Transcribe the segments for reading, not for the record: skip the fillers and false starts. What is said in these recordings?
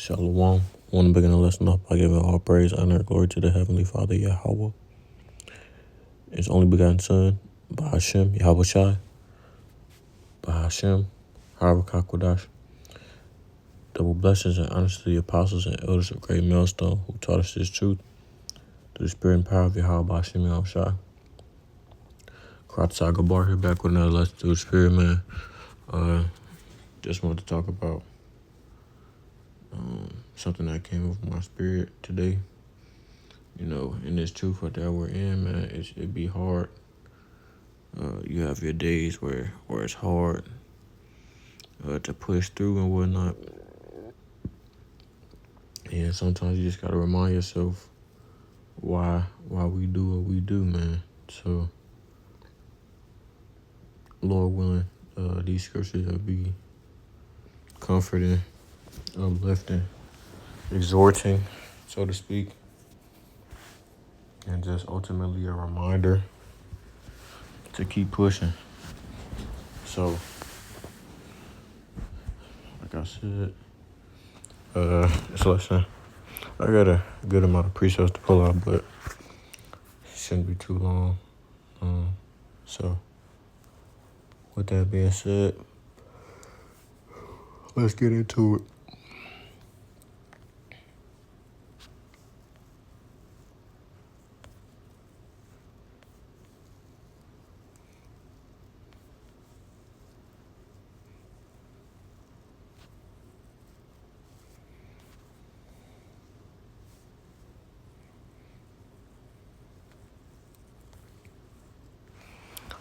Shalom. I want to begin the lesson off by giving all praise, honor, and glory to the Heavenly Father, Yahweh, His only begotten Son, Bahashem, Yahweh Shai, Bahashem, Harakakodash. Double blessings and honors to the apostles and elders of Great Millstone who taught us this truth through the spirit and power of Yahweh Bahashem, Yahweh Shai. Karat Gabar here back with another lesson through the spirit, man. Just wanted to talk about something that came over my spirit today. You know, in this truth that we're in, man, it'd be hard. You have your days where it's hard to push through and whatnot. And sometimes you just gotta remind yourself why we do what we do, man. So, Lord willing, these scriptures will be comforting, uplifting, exhorting, so to speak, and just ultimately a reminder to keep pushing. So, like I said, this lesson, I got a good amount of precepts to pull out, but it shouldn't be too long. So, with that being said, let's get into it.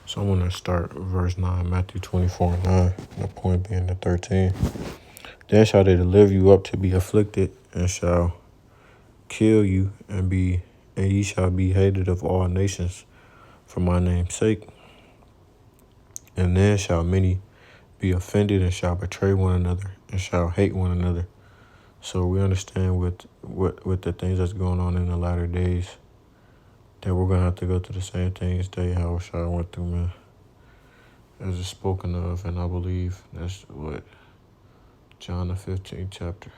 So I'm going to start verse 9, Matthew 24:9, the point being the 13. Then shall they deliver you up to be afflicted, and shall kill you, and ye shall be hated of all nations for my name's sake. And then shall many be offended, and shall betray one another, and shall hate one another. So we understand with the things that's going on in the latter days, that we're going to have to go through the same things that Yahweh went through, man. As it's spoken of, and I believe that's what John the 15th chapter.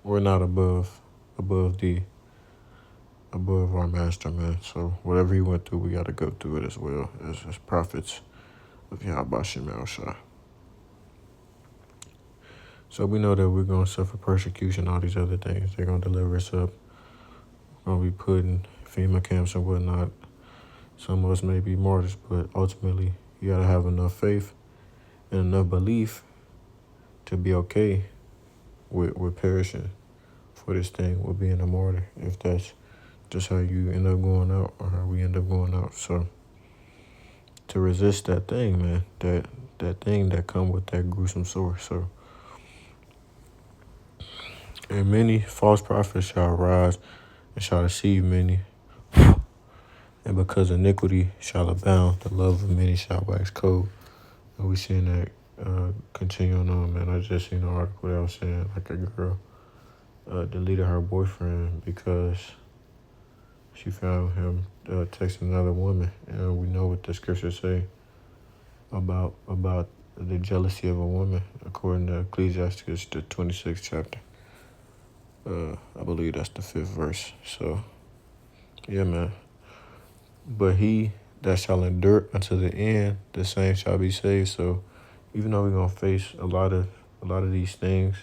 We're not above our master, man. So whatever he went through, we got to go through it as well as prophets of Yahweh Shemel Shah. So we know that we're going to suffer persecution, all these other things. They're going to deliver us up. We're going to be put in FEMA camps and whatnot. Some of us may be martyrs, but ultimately you got to have enough faith and enough belief to be okay with perishing for this thing, with being a martyr, if that's just how you end up going out or how we end up going out. So to resist that thing, man, that thing that come with that gruesome sword. So, and many false prophets shall arise and shall deceive many. And because iniquity shall abound, the love of many shall wax cold. And we seeing that continuing on, man. I just seen an article that was saying like a girl deleted her boyfriend because she found him texting another woman. And we know what the scriptures say about the jealousy of a woman, according to Ecclesiastes, the 26th chapter. I believe that's the 5th verse. So, yeah, man. But he that shall endure unto the end, the same shall be saved. So, even though we're gonna face a lot of these things,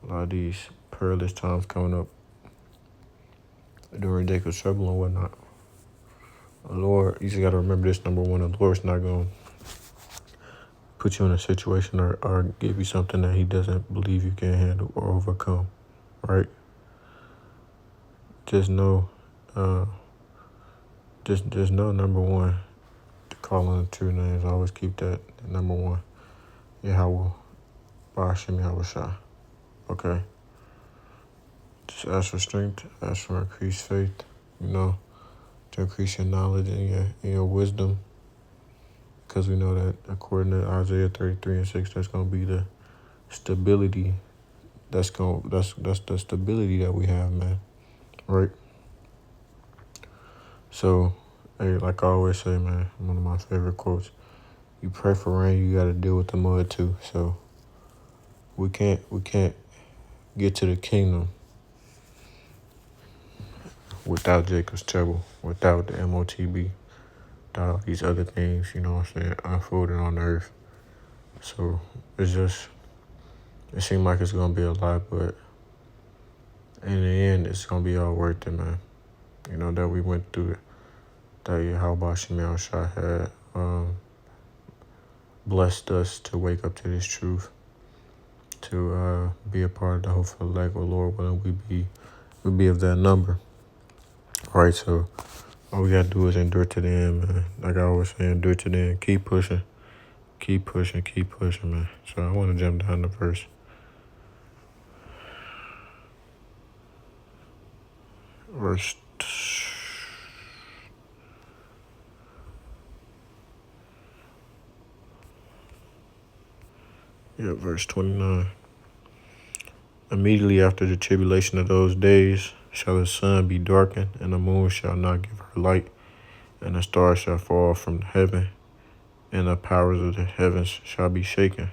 a lot of these perilous times coming up during Jacob's trouble and whatnot, the Lord, you just gotta remember this. Number one, the Lord's not gonna put you in a situation or give you something that He doesn't believe you can handle or overcome. Right? Just know, just know, number one, to call on the true names. Always keep that at number one. Yahweh, Bahashem Yahweh Shah. Okay? Just ask for strength, ask for increased faith, to increase your knowledge and your wisdom. Because we know that according to Isaiah 33:6, that's going to be the stability. That's the stability that we have, man. Right? So, hey, like I always say, man, one of my favorite quotes, you pray for rain, you got to deal with the mud too. So We can't get to the kingdom without Jacob's trouble, without the MOTB, without all these other things, you know what I'm saying, unfolding on the earth. So it seems like it's gonna be a lot, but in the end it's gonna be all worth it, man. You know, that we went through it. That Yahweh Shemel Shah had blessed us to wake up to this truth, to be a part of the hopeful elect, or Lord willing, we be of that number. All right, so all we gotta do is endure to the end, man. Like I always say, endure to the end. Keep pushing, man. So I want to jump down to verse 29. Immediately after the tribulation of those days shall the sun be darkened, and the moon shall not give her light, and the stars shall fall from heaven, and the powers of the heavens shall be shaken.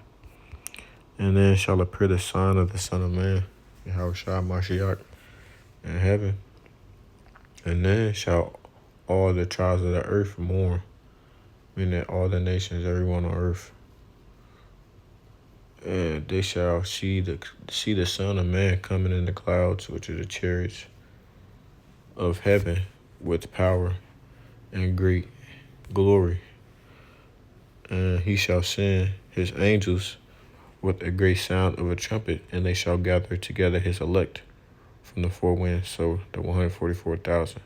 And then shall appear the sign of the Son of Man, Yahushua Mashiach, in heaven. And then shall all the tribes of the earth mourn, meaning all the nations, everyone on earth. And they shall see the Son of Man coming in the clouds, which are the chariots of heaven, with power and great glory. And he shall send his angels with a great sound of a trumpet, and they shall gather together his elect from the four winds, so the 144,000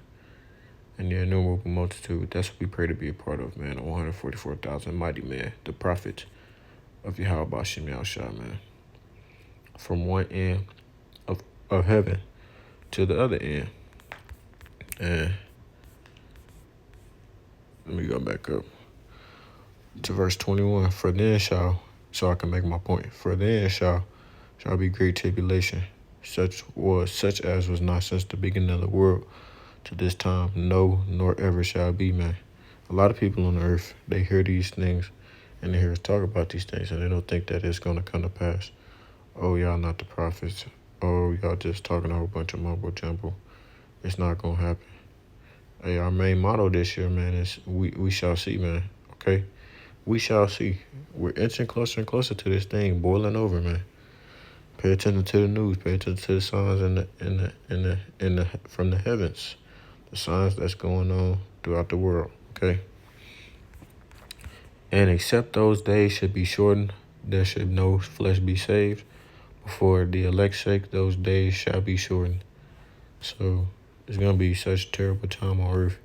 and the innumerable multitude. That's what we pray to be a part of, man. The 144,000 mighty men, the prophets of Yahweh Shem Yahushua, man. From one end of heaven to the other end. And let me go back up to verse 21. For then shall, so I can make my point, for then shall be great tribulation, such as was not since the beginning of the world to this time, no, nor ever shall be, man. A lot of people on the earth, they hear these things and they hear us talk about these things, and they don't think that it's going to come to pass. Oh, y'all not the prophets. Oh, y'all just talking a whole bunch of mumbo jumbo. It's not going to happen. Hey, our main motto this year, man, is we shall see, man. Okay? We shall see. We're inching closer and closer to this thing boiling over, man. Pay attention to the news. Pay attention to the signs from the heavens. The signs that's going on throughout the world. Okay? And except those days should be shortened, there should no flesh be saved. For the elect's sake, those days shall be shortened. So it's gonna be such a terrible time on earth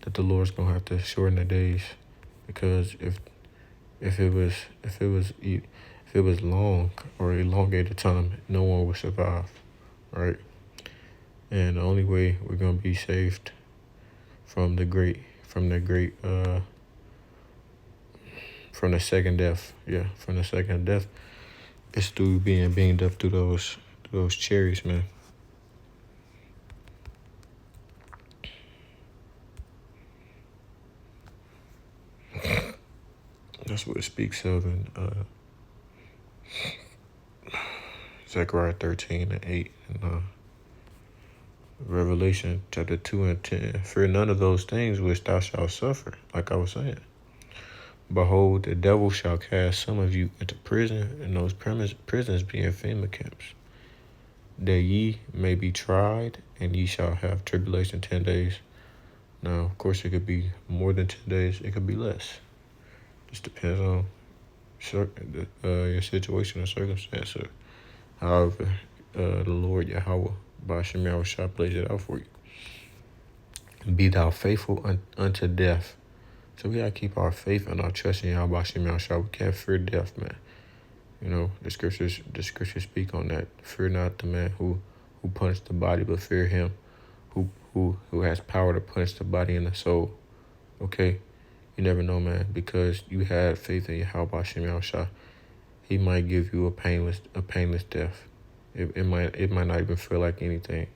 that the Lord's gonna have to shorten the days, because if it was long or elongated time, no one would survive, right? And the only way we're gonna be saved from the second death, from the second death, is through being beamed up through those chariots, man. That's what it speaks of in Zechariah 13:8 and Revelation chapter 2:10. Fear none of those things which thou shalt suffer, like I was saying. Behold, the devil shall cast some of you into prison, and those prisons being FEMA camps, that ye may be tried, and ye shall have tribulation 10 days. Now, of course, it could be more than 10 days. It could be less. Just depends on your situation or circumstance. Or however, the Lord Yahweh by Shem Yahushua plays it out for you. Be thou faithful unto death. So we gotta keep our faith and our trust in Yahweh Shem Yahushua. We can't fear death, man. You know, the scriptures speak on that. Fear not the man who punished the body, but fear him who has power to punish the body and the soul. Okay? You never know, man, because you had faith in Yahweh Shem Yahushua. He might give you a painless death. It might not even feel like anything.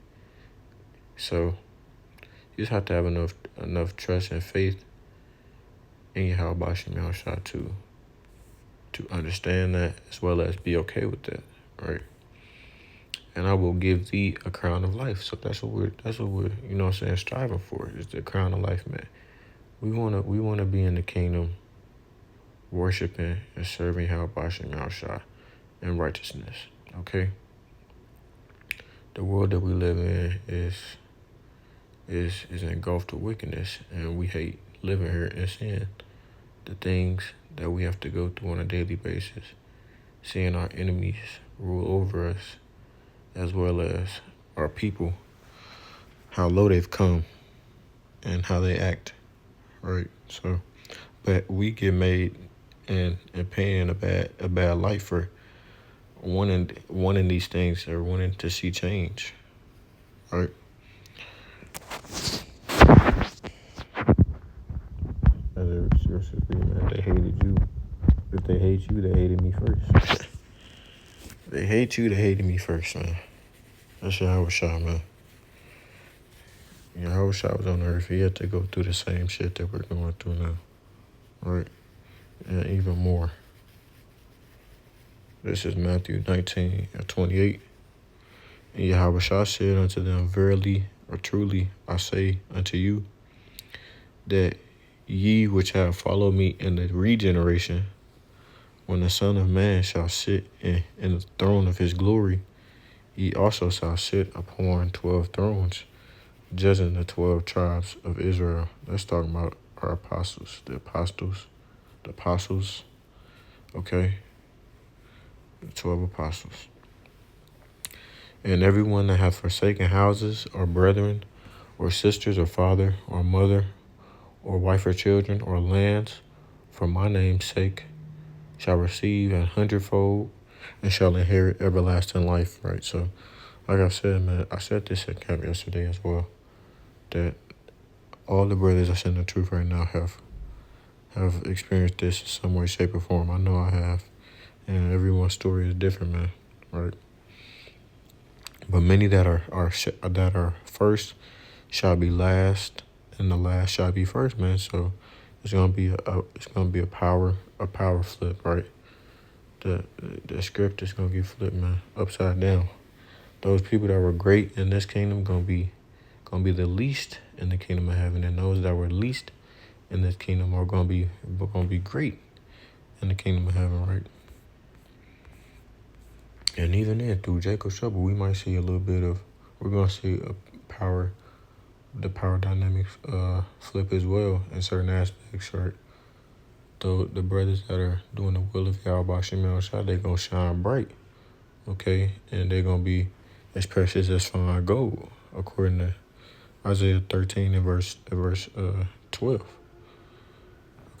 So you just have to have enough trust and faith in Yahweh Shem Yahushua to understand that, as well as be okay with that. right? And I will give thee a crown of life. So that's what we're striving for, is the crown of life, man. We wanna be in the kingdom, worshiping and serving Yahweh in righteousness. Okay? The world that we live in is engulfed with wickedness, and we hate living here and seeing the things that we have to go through on a daily basis, seeing our enemies rule over us, as well as our people, how low they've come and how they act, right? So, but we get made and paying a bad life for wanting these things, or wanting to see change, right? As it should be, man, they hated you. If they hate you, they hated me first. They hate you, they hated me first, man. That's Yahweh Shah, man. Yahweh Shah was on earth. He had to go through the same shit that we're going through now, right? And even more. This is Matthew 19:28. And Yahweh Shah said unto them, Verily or truly I say unto you, that ye which have followed me in the regeneration, when the Son of Man shall sit in the throne of his glory, ye also shall sit upon 12 thrones, judging the 12 tribes of Israel. Let's talk about our apostles, the apostles, okay? The 12 apostles. And everyone that hath forsaken houses, or brethren, or sisters, or father, or mother, or wife, or children, or lands, for my name's sake, shall receive 100-fold, and shall inherit everlasting life, right? So, like I said, man, I said this at camp yesterday as well, that all the brothers that's in the truth right now have experienced this in some way, shape, or form. I know I have, and everyone's story is different, man, right? But many that are first shall be last, and the last shall be first, man. So it's gonna be a power flip, right? The script is gonna get flipped, man, upside down. Those people that were great in this kingdom gonna be the least in the kingdom of heaven, and those that were least in this kingdom are gonna be great in the kingdom of heaven, right? And even then, through Jacob's trouble, we might see we're gonna see the power dynamics flip as well in certain aspects, right? Though the brothers that are doing the will of Yahweh Shemel Shah, they're gonna shine bright, okay? And they're gonna be as precious as fine gold, according to Isaiah 13 and verse 12.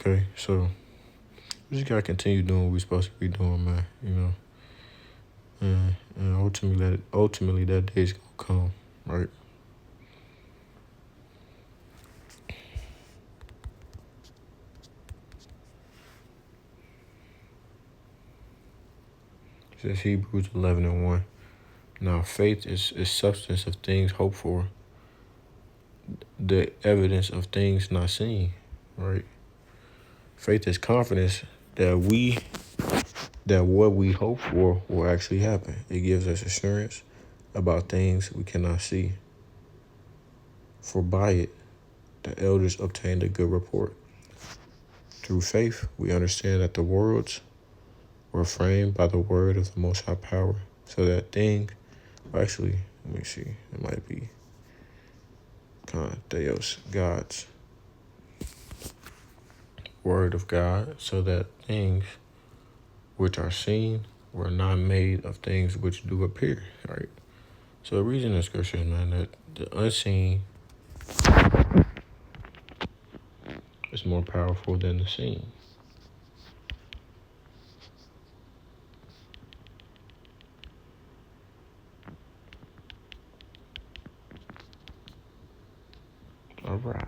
Okay, so we just gotta continue doing what we're supposed to be doing, man, And ultimately that day's gonna come, right? It says Hebrews 11:1. Now faith is substance of things hoped for, the evidence of things not seen, right? Faith is confidence that what we hope for will actually happen. It gives us assurance about things we cannot see. For by it, the elders obtained a good report. Through faith, we understand that the worlds were framed by the word of the Most High Power, so that things, actually, let me see, it might be Theos, God's word of God, so that things which are seen were not made of things which do appear, right? So the reason in scripture, man, that the unseen is more powerful than the seen. All right.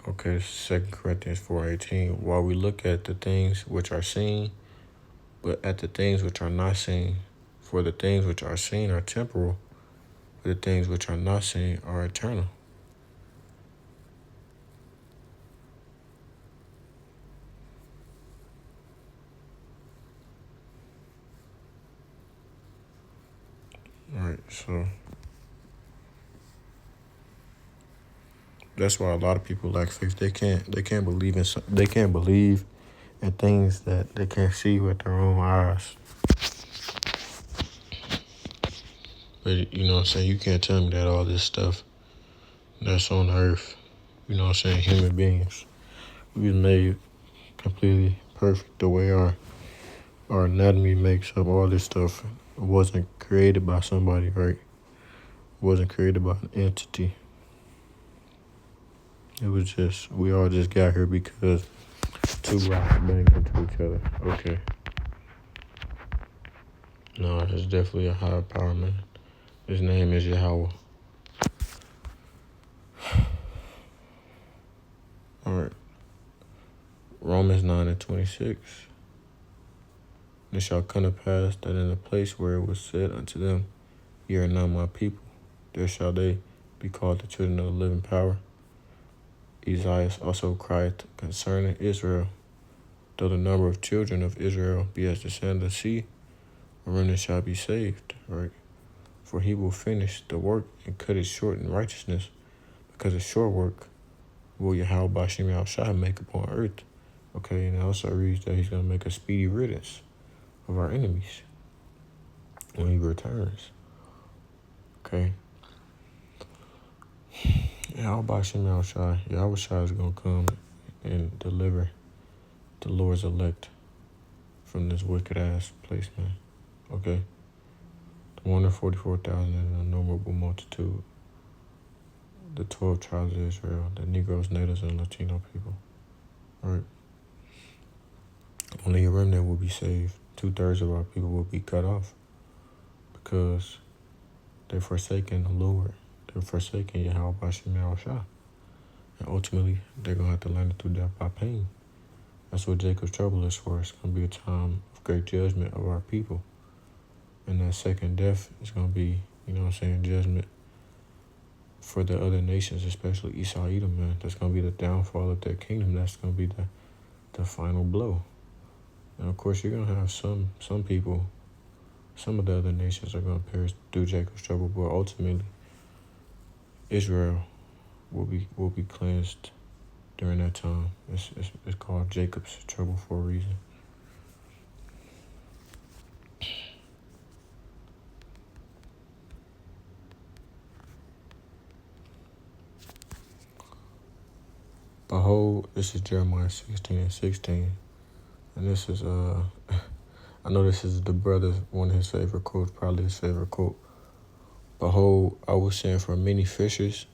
Okay, 2 Corinthians 4:18. While we look at the things which are seen, but at the things which are not seen. For the things which are seen are temporal, but the things which are not seen are eternal. All right, so that's why a lot of people lack faith. They can't believe in they can't believe in things that they can't see with their own eyes. But you know what I'm saying? You can't tell me that all this stuff that's on earth, you know what I'm saying, human beings, we was made completely perfect the way our anatomy makes up. All this stuff wasn't created by somebody, right? It wasn't created by an entity. It was just, we all just got here because two rocks banged into each other. Okay. No, it's definitely a higher power, man. His name is Yahweh. All right. Romans 9:26. It shall come to pass that in the place where it was said unto them, Ye are not my people, there shall they be called the children of the living power. Isaiah also cried concerning Israel, though the number of children of Israel be as the sand of the sea, a remnant shall be saved, right? For he will finish the work and cut it short in righteousness, because a short work will Yahweh Bashim Al Shah make upon earth. Okay, and it also reads that he's going to make a speedy riddance of our enemies when he returns. Okay. Yahweh Bashim Al Shah, Yahweh Shah is going to come and deliver the Lord's elect from this wicked ass place, man. Okay? The 144,000 and an innumerable multitude. The 12 tribes of Israel, the Negroes, natives, and Latino people. Alright? Only a remnant will be saved. 2/3 of our people will be cut off because they're forsaking the Lord. They're forsaking Yahweh Bashim Al Shah. And ultimately, they're going to have to learn it through death by pain. That's what Jacob's trouble is for. It's going to be a time of great judgment of our people. And that second death is going to be, you know what I'm saying, judgment for the other nations, especially Esau Edom, man. That's going to be the downfall of their kingdom. That's going to be the final blow. And of course, you're going to have some people, some of the other nations are going to perish through Jacob's trouble, but ultimately, Israel will be cleansed during that time. It's called Jacob's trouble for a reason. Behold, this is Jeremiah 16:16. And this is, I know this is the brother, one of his favorite quotes, probably his favorite quote. Behold, I will send for many fishers,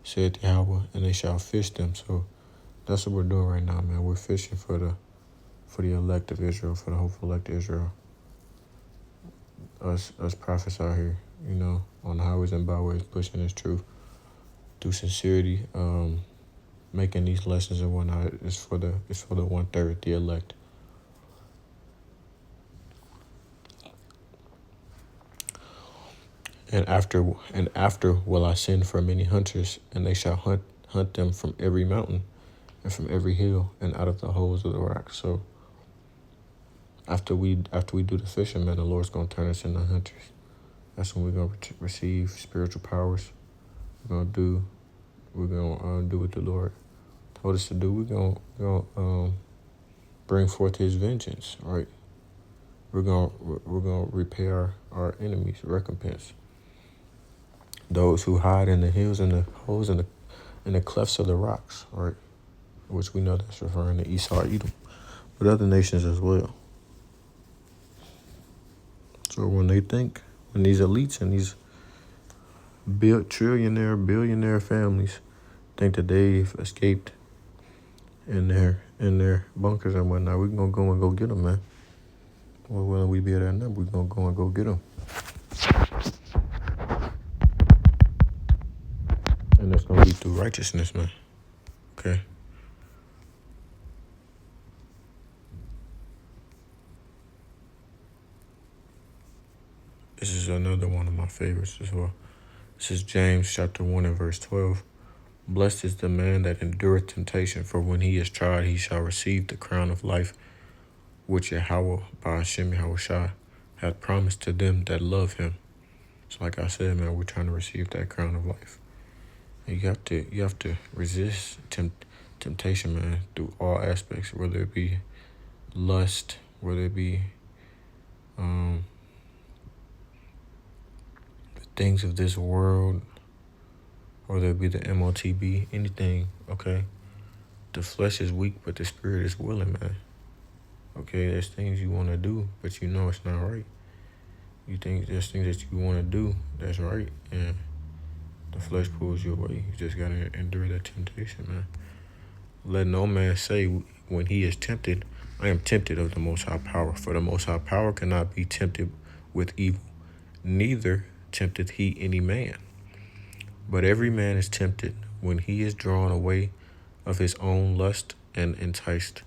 said Yahweh, and they shall fish them. So that's what we're doing right now, man. We're fishing for the elect of Israel, for the hopeful elect of Israel. Us prophets out here, you know, on the highways and byways, pushing this truth through sincerity, making these lessons and whatnot. It's for the 1/3, the elect. And after will I send for many hunters, and they shall hunt them from every mountain and from every hill and out of the holes of the rock. So after we do the fishing, man, the Lord's gonna turn us into hunters. That's when we're gonna receive spiritual powers. We're gonna do what the Lord told us to do. We're gonna bring forth His vengeance, right? We're gonna repay our enemies, recompense those who hide in the hills and the holes and the clefts of the rocks, right? Which we know that's referring to Esau, Edom, but other nations as well. So when these elites and these billionaire families think that they've escaped in their bunkers and whatnot, we're gonna go and go get them, man. Well, when we be at that number, we're gonna go and go get them. And that's gonna be through righteousness, man. Okay. This is another one of my favorites as well. This is James chapter 1 and verse 12. Blessed is the man that endureth temptation, for when he is tried, he shall receive the crown of life, which Yahweh by Hashem Yahushua hath promised to them that love him. So like I said, man, we're trying to receive that crown of life. And you have to resist temptation, man, through all aspects, whether it be lust, whether it be the things of this world, whether it be the MOTB, anything, okay? The flesh is weak, but the spirit is willing, man. Okay, there's things you want to do, but you know it's not right. You think there's things that you want to do that's right, and the flesh pulls you away. You just got to endure that temptation, man. Let no man say when he is tempted, I am tempted of the Most High Power. For the Most High Power cannot be tempted with evil, neither tempteth he any man. But every man is tempted when he is drawn away of his own lust and enticed.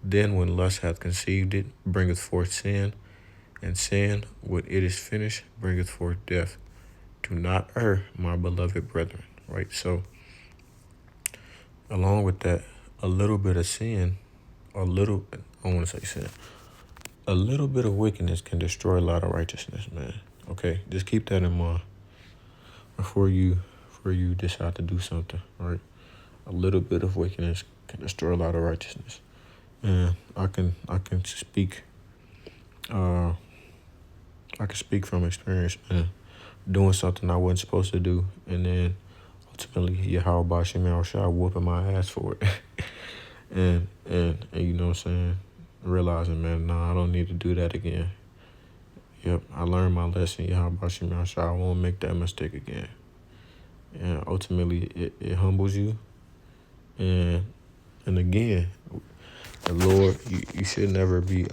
Then when lust hath conceived, it bringeth forth sin, and sin, when it is finished, bringeth forth death. Do not err, my beloved brethren. Right? So, along with that, a little bit of sin, I want to say sin, a little bit of wickedness can destroy a lot of righteousness, man. Okay? Just keep that in mind before you decide to do something, right? A little bit of wickedness can destroy a lot of righteousness. And I can speak from experience, man. Doing something I wasn't supposed to do, and then ultimately Yahweh Shemel Shah whooping my ass for it. and you know what I'm saying? Realizing, man, I don't need to do that again. Yep, I learned my lesson, Yahweh Shemel Shah. I won't make that mistake again. And ultimately it humbles you. And again, the Lord, you should never be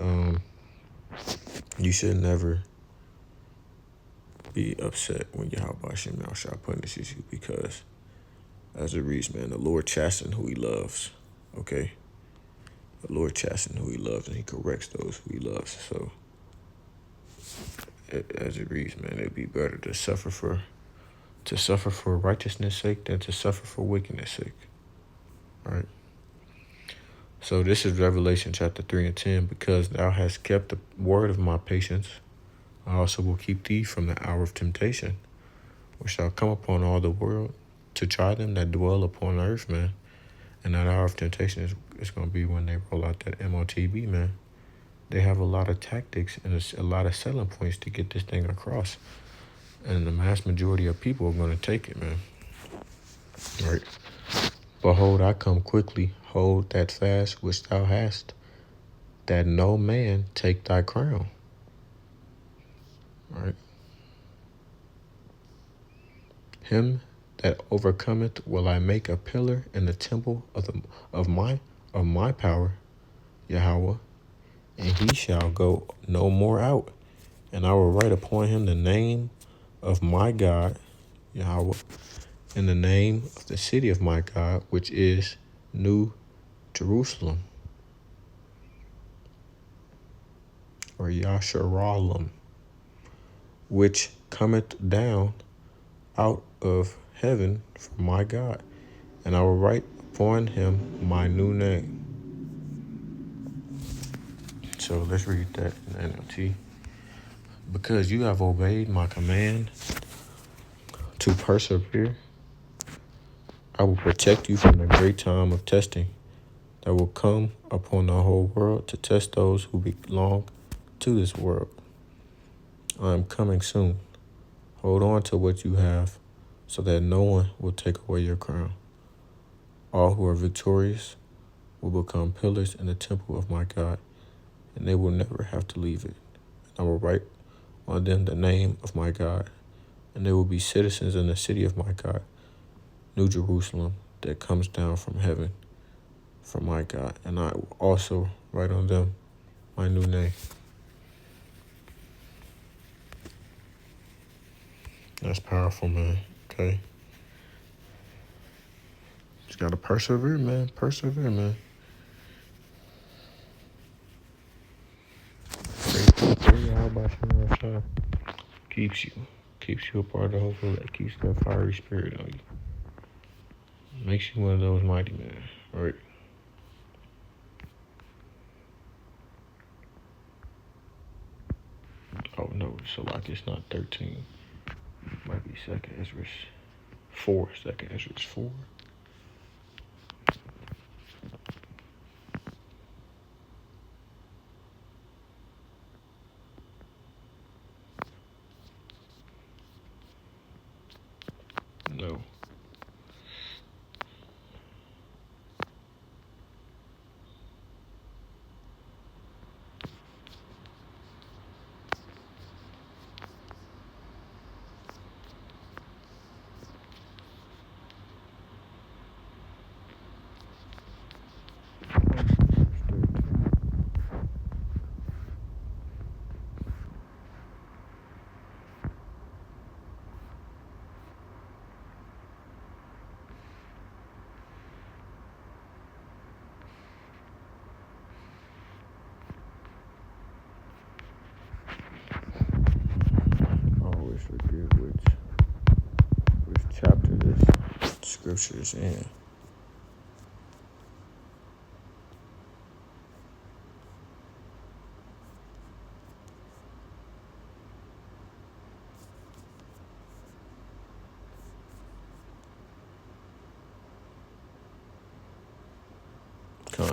upset when Yahweh Shemel Shah punishes you, because as it reads, man, the Lord chastens who he loves. Okay? The Lord chastens who he loves, and he corrects those who he loves. So as it reads, man, it'd be better to suffer for righteousness' sake than to suffer for wickedness' sake. All right? So this is Revelation chapter 3 and 10. Because thou hast kept the word of my patience, I also will keep thee from the hour of temptation, which shall come upon all the world, to try them that dwell upon the earth, man. And that hour of temptation is going to be when they roll out that MOTB, man. They have a lot of tactics and a lot of selling points to get this thing across. And the mass majority of people are going to take it, man. All right. Behold, I come quickly. Hold that fast which thou hast, that no man take thy crown. All right. Him that overcometh will I make a pillar in the temple of my power, Yahweh, and he shall go no more out. And I will write upon him the name of my God, Yahweh, and the name of the city of my God, which is New Jerusalem, or Yasharal, which cometh down out of heaven from my God, and I will write upon him my new name. So let's read that in the NLT. Because you have obeyed my command to persevere, I will protect you from the great time of testing that will come upon the whole world to test those who belong to this world. I am coming soon. Hold on to what you have, so that no one will take away your crown. All who are victorious will become pillars in the temple of my God, and they will never have to leave it. I will write on them the name of my God, and they will be citizens in the city of my God, New Jerusalem, that comes down from heaven from my God. And I will also write on them my new name. That's powerful, man. Okay? Just got to persevere, man. Persevere, man. Pray out by Keeps you a part of the whole that keeps that fiery spirit on you. Makes you one of those mighty men, right? Oh no, so like it's not 13. Might be second Ezra's 4. Second Ezra's 4. No. I always forget which chapter this scripture is in.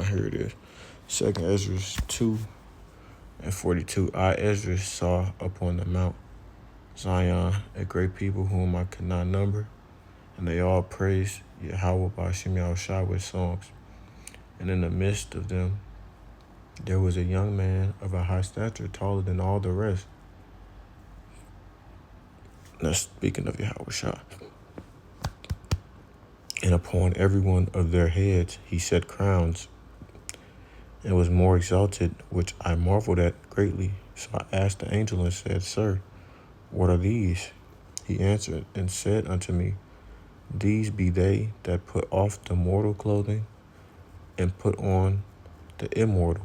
Here it is. Second Ezra 2:42. I, Ezra, saw upon the Mount Zion a great people whom I could not number, and they all praised Yahweh by Shem Yahushua with songs. And in the midst of them there was a young man of a high stature, taller than all the rest. Now speaking of Yahushua. And upon every one of their heads he set crowns, and was more exalted, which I marveled at greatly. So I asked the angel and said, Sir, what are these? He answered and said unto me, These be they that put off the mortal clothing and put on the immortal,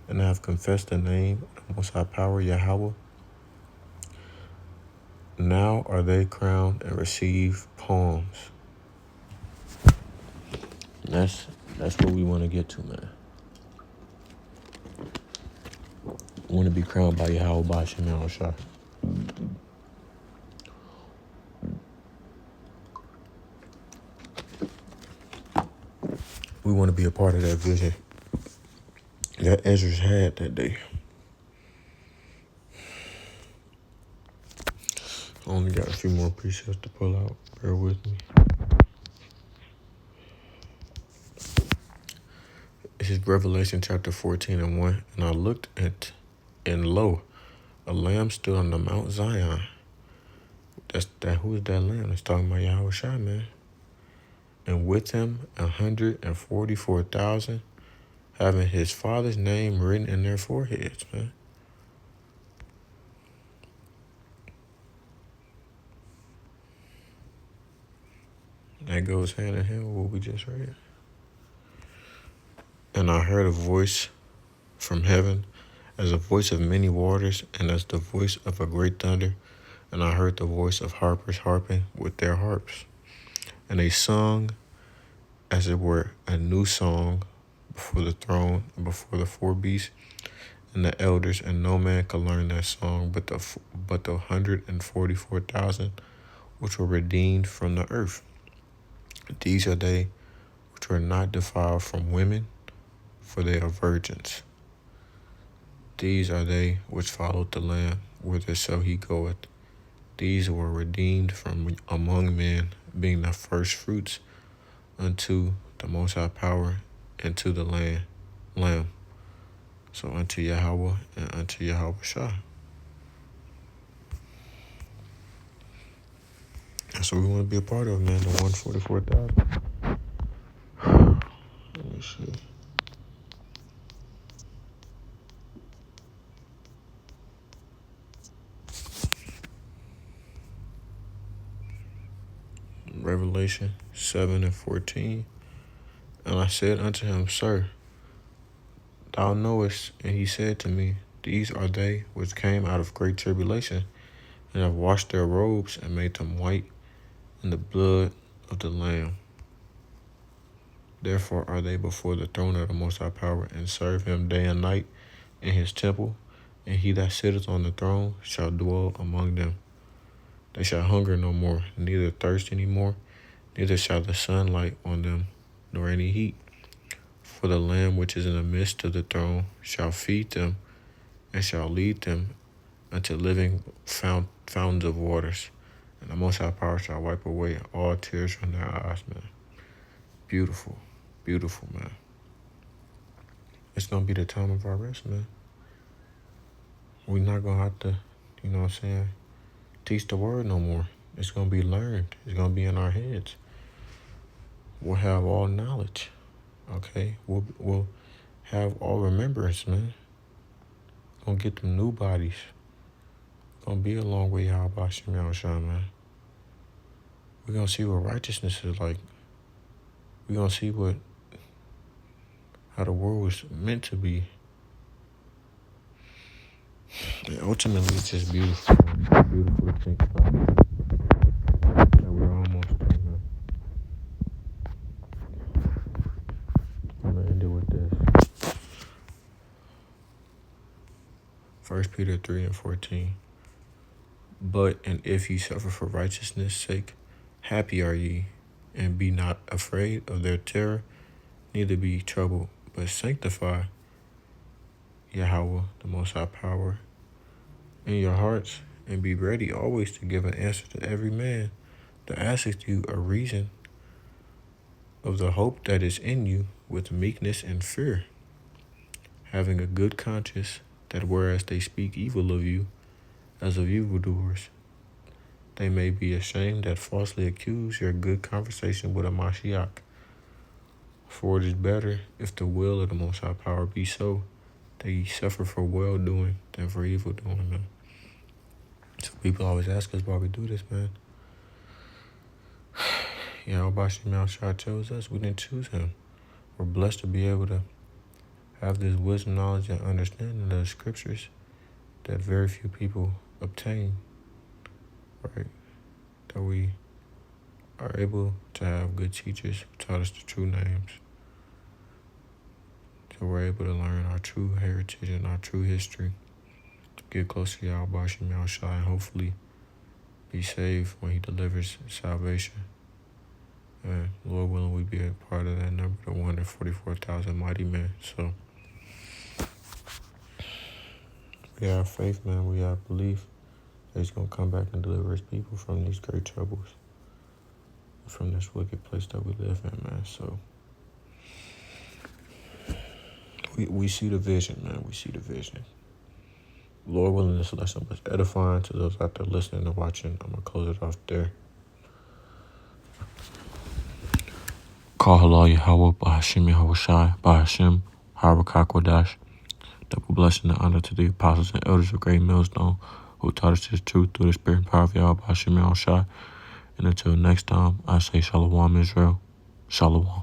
and have confessed the name of the Most High Power, Yahweh. Now are they crowned and receive palms. That's what we want to get to, man. We want to be crowned by Yahweh by Shem Yahushua. We want to be a part of that vision that Ezra had that day. I only got a few more precepts to pull out. Bear with me. This is Revelation chapter 14:1. And I looked and lo, a lamb stood on the Mount Zion. Who is that lamb? It's talking about Yahushua, man. And with him 144,000, having his father's name written in their foreheads, man. That goes hand in hand with what we just read. And I heard a voice from heaven, as a voice of many waters, and as the voice of a great thunder. And I heard the voice of harpers harping with their harps. And they sung, as it were, a new song before the throne and before the 4 beasts and the elders. And no man could learn that song but the 144,000 which were redeemed from the earth. These are they which were not defiled from women, for they are virgins. These are they which followed the Lamb whitherso he goeth. These were redeemed from among men, being the first fruits unto the Most High Power and to the Lamb. So unto Yahweh and unto Yahushua. That's what we want to be a part of, man. The 144,000. Let me see. Revelation 7:14. And I said unto him, Sir, thou knowest. And he said to me, These are they which came out of great tribulation, and have washed their robes and made them white in the blood of the Lamb. Therefore are they before the throne of the Most High Power, and serve him day and night in his temple, and he that sitteth on the throne shall dwell among them. They shall hunger no more, neither thirst any more, neither shall the sun light on them, nor any heat. For the Lamb which is in the midst of the throne shall feed them, and shall lead them unto living fountains of waters. And the Most High Power shall wipe away all tears from their eyes, man. Beautiful, beautiful, man. It's going to be the time of our rest, man. We're not going to have to, you know what I'm saying, teach the word no more. It's going to be learned. It's going to be in our heads. We'll have all knowledge, okay? We'll have all remembrance, man. Gonna get them new bodies. Gonna be a long way out by Shimei Shine, man. We're gonna see what righteousness is like. We're gonna see how the world was meant to be. And ultimately, it's just beautiful. It's beautiful to think about. And we're almost there, man. I'm gonna end it with this. 1 Peter 3:14. But, and if ye suffer for righteousness' sake, happy are ye, and be not afraid of their terror, neither be troubled, but sanctify Yahweh, the Most High Power, in your hearts, and be ready always to give an answer to every man that asketh you a reason of the hope that is in you with meekness and fear, having a good conscience, that whereas they speak evil of you, as of evildoers, they may be ashamed that falsely accuse your good conversation with a Mashiach. For it is better, if the will of the Most High Power be so, that ye suffer for well-doing than for evil-doing, man. So people always ask us why we do this, man. You know, Bashi Malshai chose us. We didn't choose him. We're blessed to be able to have this wisdom, knowledge, and understanding of the scriptures that very few people obtain, right? That we are able to have good teachers who taught us the true names. So we're able to learn our true heritage and our true history. Get close to Yahweh Bashim Yahushua and hopefully be saved when he delivers salvation. And Lord willing, we be a part of that number, the 144,000 mighty men. So we have faith, man. We have belief that he's going to come back and deliver his people from these great troubles, from this wicked place that we live in, man. So we see the vision, man. We see the vision. Lord willing, this lesson was edifying to those out there listening and watching. I'm going to close it off there. Call halal Yahweh, Bahashim Yahushai, Bahashim, Harakah Kodash. Double blessing and honor to the apostles and elders of Great Millstone who taught us this truth through the spirit and power of Yahweh, Bahashim Yahushai. And until next time, I say Shalom Israel. Shalom.